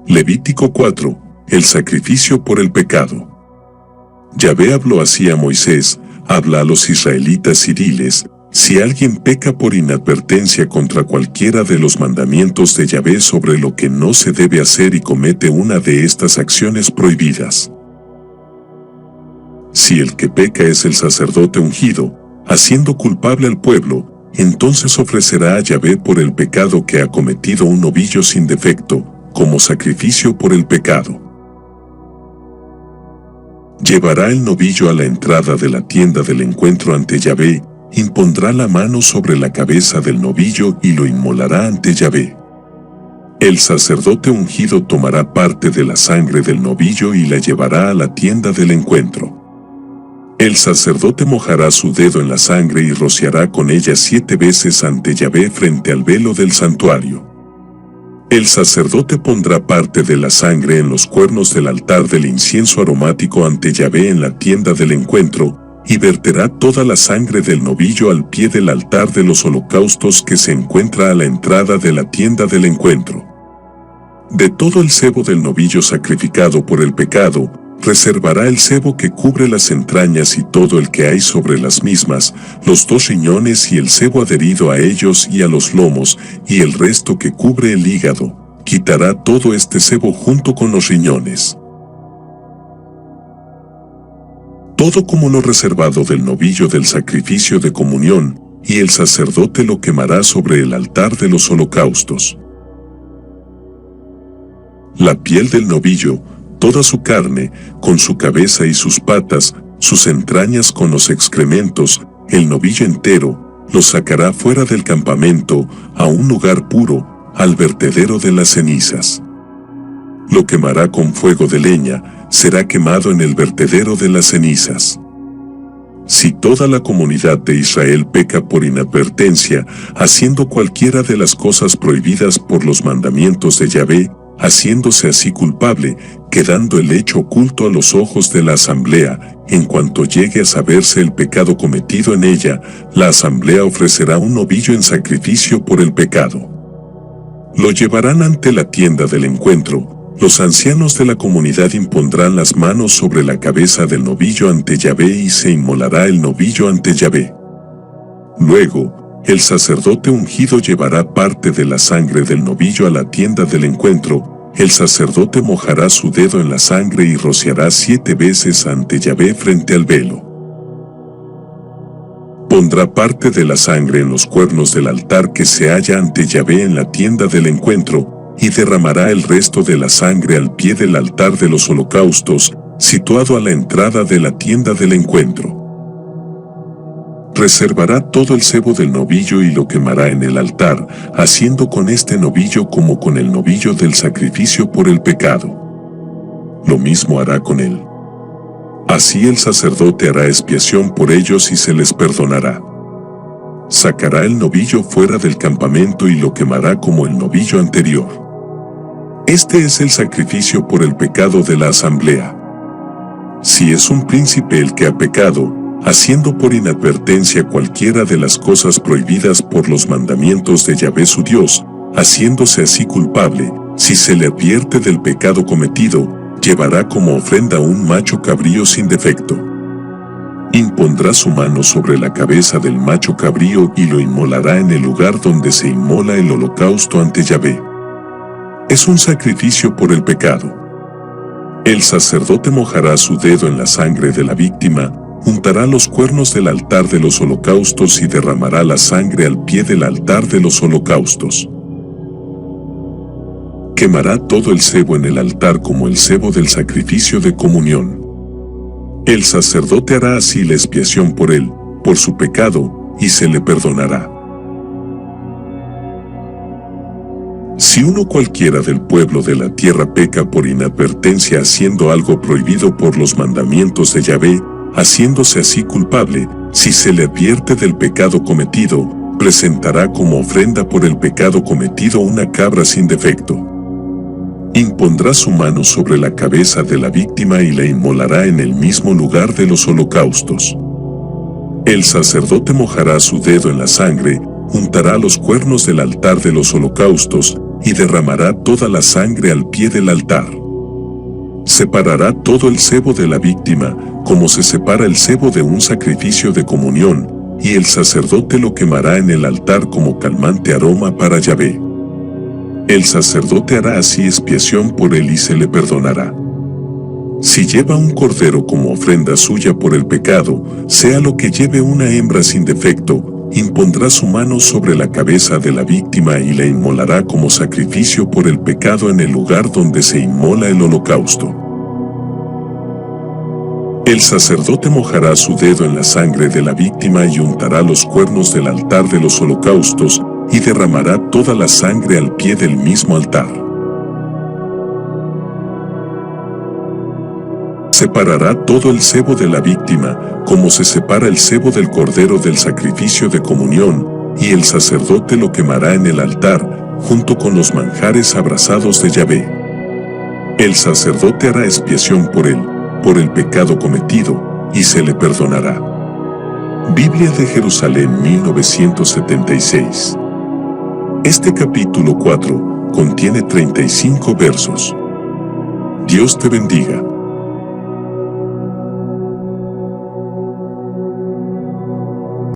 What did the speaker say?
Levítico 4. El sacrificio por el pecado. Yahvé habló así a Moisés: habla a los israelitas y diles: si alguien peca por inadvertencia contra cualquiera de los mandamientos de Yahvé sobre lo que no se debe hacer y comete una de estas acciones prohibidas. Si el que peca es el sacerdote ungido, haciendo culpable al pueblo, entonces ofrecerá a Yahvé por el pecado que ha cometido un novillo sin defecto, como sacrificio por el pecado. Llevará el novillo a la entrada de la tienda del encuentro ante Yahvé, impondrá la mano sobre la cabeza del novillo y lo inmolará ante Yahvé. El sacerdote ungido tomará parte de la sangre del novillo y la llevará a la tienda del encuentro. El sacerdote mojará su dedo en la sangre y rociará con ella 7 veces ante Yahvé frente al velo del santuario. El sacerdote pondrá parte de la sangre en los cuernos del altar del incienso aromático ante Yahvé en la tienda del encuentro, y verterá toda la sangre del novillo al pie del altar de los holocaustos que se encuentra a la entrada de la tienda del encuentro. De todo el sebo del novillo sacrificado por el pecado, reservará el sebo que cubre las entrañas y todo el que hay sobre las mismas, los 2 riñones y el sebo adherido a ellos y a los lomos, y el resto que cubre el hígado. Quitará todo este sebo junto con los riñones. Todo como lo reservado del novillo del sacrificio de comunión, y el sacerdote lo quemará sobre el altar de los holocaustos. La piel del novillo, toda su carne, con su cabeza y sus patas, sus entrañas con los excrementos, el novillo entero, lo sacará fuera del campamento, a un lugar puro, al vertedero de las cenizas. Lo quemará con fuego de leña, será quemado en el vertedero de las cenizas. Si toda la comunidad de Israel peca por inadvertencia, haciendo cualquiera de las cosas prohibidas por los mandamientos de Yahvé, haciéndose así culpable, quedando el hecho oculto a los ojos de la asamblea, en cuanto llegue a saberse el pecado cometido en ella, la asamblea ofrecerá un novillo en sacrificio por el pecado. Lo llevarán ante la tienda del encuentro. Los ancianos de la comunidad impondrán las manos sobre la cabeza del novillo ante Yahvé y se inmolará el novillo ante Yahvé. Luego, el sacerdote ungido llevará parte de la sangre del novillo a la tienda del encuentro. El sacerdote mojará su dedo en la sangre y rociará 7 veces ante Yahvé frente al velo. Pondrá parte de la sangre en los cuernos del altar que se halla ante Yahvé en la tienda del encuentro, y derramará el resto de la sangre al pie del altar de los holocaustos, situado a la entrada de la tienda del encuentro. Reservará todo el sebo del novillo y lo quemará en el altar, haciendo con este novillo como con el novillo del sacrificio por el pecado. Lo mismo hará con él. Así el sacerdote hará expiación por ellos y se les perdonará. Sacará el novillo fuera del campamento y lo quemará como el novillo anterior. Este es el sacrificio por el pecado de la asamblea. Si es un príncipe el que ha pecado, haciendo por inadvertencia cualquiera de las cosas prohibidas por los mandamientos de Yahvé su Dios, haciéndose así culpable, si se le advierte del pecado cometido, llevará como ofrenda un macho cabrío sin defecto. Impondrá su mano sobre la cabeza del macho cabrío y lo inmolará en el lugar donde se inmola el holocausto ante Yahvé. Es un sacrificio por el pecado. El sacerdote mojará su dedo en la sangre de la víctima, juntará los cuernos del altar de los holocaustos y derramará la sangre al pie del altar de los holocaustos. Quemará todo el sebo en el altar como el sebo del sacrificio de comunión. El sacerdote hará así la expiación por él, por su pecado, y se le perdonará. Si uno cualquiera del pueblo de la tierra peca por inadvertencia haciendo algo prohibido por los mandamientos de Yahvé, haciéndose así culpable, si se le advierte del pecado cometido, presentará como ofrenda por el pecado cometido una cabra sin defecto. Impondrá su mano sobre la cabeza de la víctima y la inmolará en el mismo lugar de los holocaustos. El sacerdote mojará su dedo en la sangre, juntará los cuernos del altar de los holocaustos, y derramará toda la sangre al pie del altar. Separará todo el sebo de la víctima, como se separa el sebo de un sacrificio de comunión, y el sacerdote lo quemará en el altar como calmante aroma para Yahvé. El sacerdote hará así expiación por él y se le perdonará. Si lleva un cordero como ofrenda suya por el pecado, sea lo que lleve una hembra sin defecto, impondrá su mano sobre la cabeza de la víctima y la inmolará como sacrificio por el pecado en el lugar donde se inmola el holocausto. El sacerdote mojará su dedo en la sangre de la víctima y untará los cuernos del altar de los holocaustos, y derramará toda la sangre al pie del mismo altar. Separará todo el sebo de la víctima, como se separa el sebo del cordero del sacrificio de comunión, y el sacerdote lo quemará en el altar, junto con los manjares abrasados de Yahvé. El sacerdote hará expiación por él, por el pecado cometido, y se le perdonará. Biblia de Jerusalén 1976. Este capítulo 4 contiene 35 versos. Dios te bendiga.